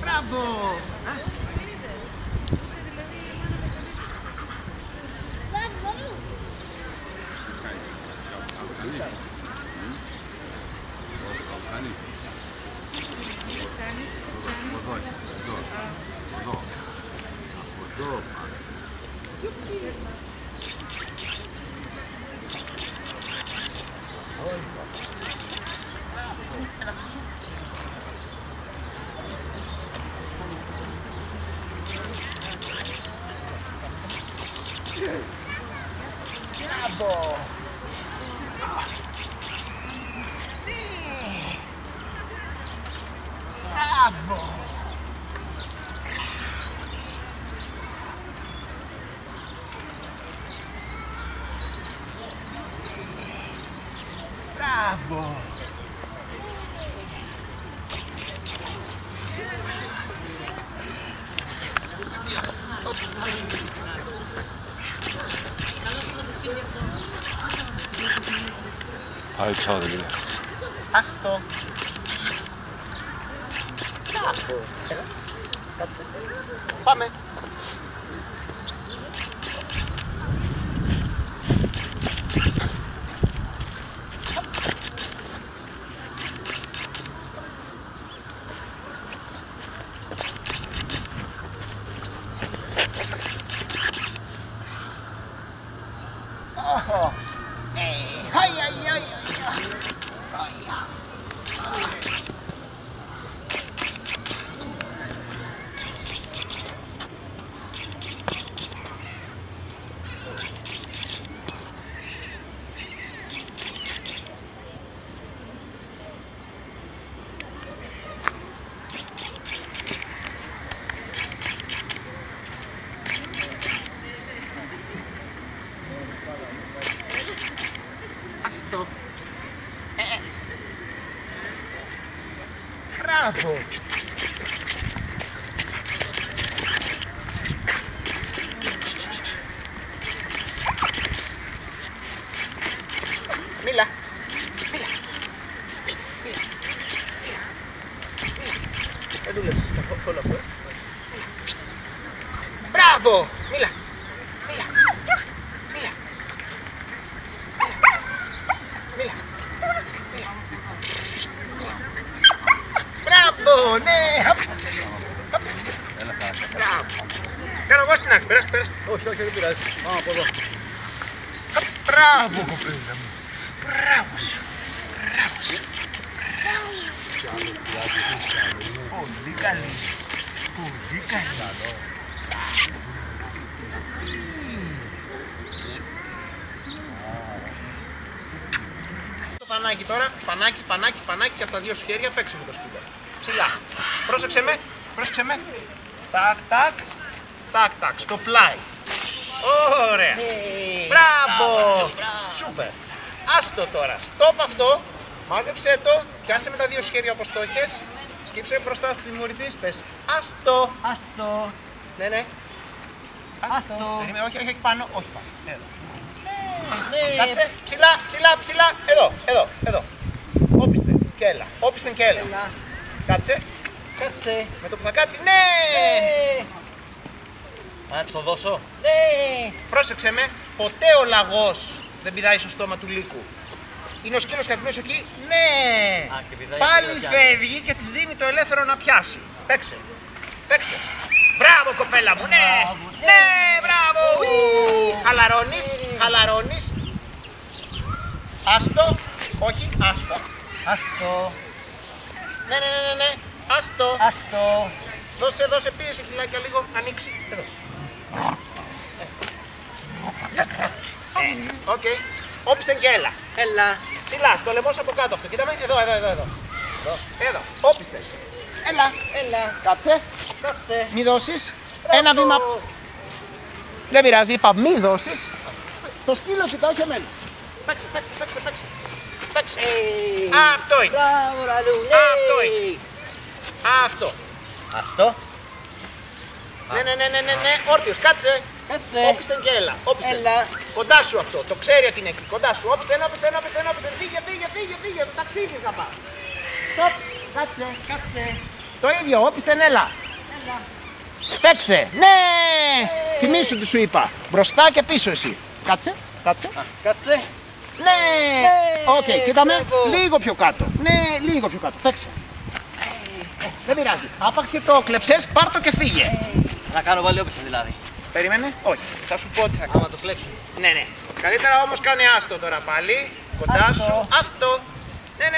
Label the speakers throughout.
Speaker 1: Μπράβο! Μπράβο! Μπράβο! Μπράβο!
Speaker 2: Πάλι τσάδε λίγες.
Speaker 1: Άστο. Μπράβο. Κάτσε. Πάμε. Άστο. Μπράβο. Μίλα. Δεν δούλεψες καθόλου αυτό. Μπράβο. Μίλα. Μπράβο, ναι! Μπράβο! Κάνω εγώ στην άκρη, περάστε.
Speaker 2: Όχι, δεν πειράζει. Πάμε από εδώ.
Speaker 1: Μπράβο, κοπέλα μου! Μπράβο σου! Μπράβο σου! Πολύ καλή! Πολύ καλή! Πανάκι τώρα, πανάκι και από τα δύο σου χέρια παίξε με το σκύλο. Ψηλά. Πρόσεξε με. Τάκ, στο πλάι. Ωραία. Μπράβο. Σούπερ. Άστο τώρα. Στόπ αυτό. Μάζεψε το. Πιάσε με τα δύο σου χέρια όπως το έχεις. Σκύψε μπροστά στην μουρή της. Πες άστο.
Speaker 3: Άστο.
Speaker 1: Ναι.
Speaker 3: Άστο.
Speaker 1: Περίμενε, όχι πάνω. Εδώ.
Speaker 3: Ναι.
Speaker 1: Κάτσε, ψηλά, εδώ. Όπισθεν και έλα. Κάτσε. Με το που θα κάτσει, ναι! Να της το δώσω.
Speaker 3: Ναι.
Speaker 1: Πρόσεξε με, ποτέ ο λαγός δεν πηδάει στο στόμα του λύκου. Είναι ο σκύλος καθημένος εκεί, ναι! Πάλι φεύγει και της δίνει το ελεύθερο να πιάσει. Παίξε. Μπράβο κοπέλα μου, ναι! Ναι, μπράβο! Χαλαρώνεις. Άστο. Όχι, άστο. Ναι. Άστο. Δώσε πίεση φυλάκια λίγο, ανοίξει. Εδώ. Οκ. Όπισθεν και έλα. Ψηλά, στο λαιμό σου από κάτω αυτό. Κοίταμε, εδώ. Όπισθεν. Έλα. Κάτσε. Μη δώσεις. Ένα βήμα. Δεν πειράζει, είπα μη δώσεις. Το σκύλο κοιτάω και εμένα. Παίξε. Αυτό είναι. Αυτό.
Speaker 3: Άστο.
Speaker 1: Ναι. Όρθιος, κάτσε. Όπισθεν και έλα. Κοντά σου αυτό. Το ξέρει ότι είναι εκεί. Κοντά σου. Όπισθεν. Φύγε. Ταξίδι θα πάω. Στοπ. Κάτσε. Το ίδιο, όπισθεν, έλα. Παίξε. Ναι! Θυμήσου τι σου είπα. Μπροστά και πίσω εσύ. Κάτσε, κάτσε.
Speaker 3: Κάτσε.
Speaker 1: Ναι! Οκ, κοίταμε. Λίγο πιο κάτω. Ναι, λίγο πιο κάτω. Παίξε. Δεν πειράζει. Άπαξ και το κλεψες, πάρ' το και φύγε.
Speaker 3: Να κάνω πάλι όπισθεν δηλαδή.
Speaker 1: Περίμενε. Όχι. Θα σου πω τι θα κάνω.
Speaker 3: Άμα το κλέψω.
Speaker 1: Ναι, ναι. Καλύτερα όμως κάνει άστο τώρα πάλι. Κοντά
Speaker 3: Άστο.
Speaker 1: σου. Άστο. Ναι.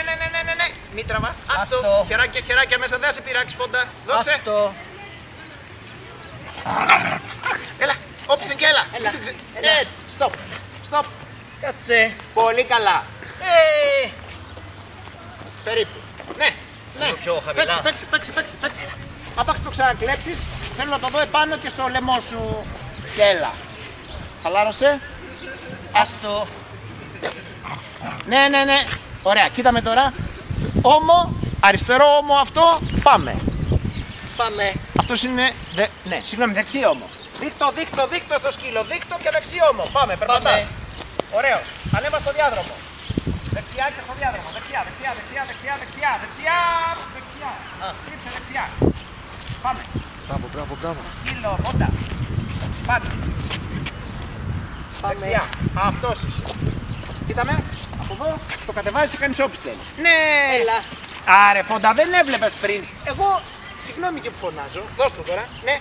Speaker 1: Μη τραβάς. Άστο.
Speaker 3: Άστο.
Speaker 1: Χεράκια μέσα. Δεν σε πειράξει φόντα. Δώσε.
Speaker 3: Άστο.
Speaker 1: Έλα. Όπισθεν και έλα.
Speaker 3: Έλα.
Speaker 1: Έτσι. Στοπ. Στοπ.
Speaker 3: Κάτσε.
Speaker 1: Πολύ καλά.
Speaker 3: Ε,
Speaker 1: Περίπου. Ναι. Ναι.
Speaker 3: πιο χαμηλά.
Speaker 1: Παίξε. Άπαξ το ξανακλέψεις. Θέλω να το δω επάνω και στο λαιμό σου. Και έλα. Χαλάρωσε.
Speaker 3: Άστο.
Speaker 1: Ναι. Ωραία, κοίταμε τώρα. Όμο, αριστερό όμο αυτό, πάμε.
Speaker 3: Πάμε.
Speaker 1: Αυτός είναι, ναι, συγγνώμη, δεξί όμο. Δείκτο στο σκύλο, δείκτο και δεξί όμο. Πάμε, περπατάς.
Speaker 3: Πάμε.
Speaker 1: Ωραίος. Ανέβα στο διάδρομο. Δεξιά και στο διάδρομο. Δεξιά. Στρίψε δεξιά. Πάμε.
Speaker 2: Μπράβο.
Speaker 1: Σκύλο, μόντα. Πάμε. Δεξιά. Αυτός είσαι. Κοίταμε. Από εδώ το κατεβάζεις και κάνεις όπισθεν. Ναι.
Speaker 3: Έλα.
Speaker 1: Άρε φόντα, δεν έβλεπες πριν. Εγώ, συγγνώμη και που φωνάζω. Δώσ' το τώρα. Ναι.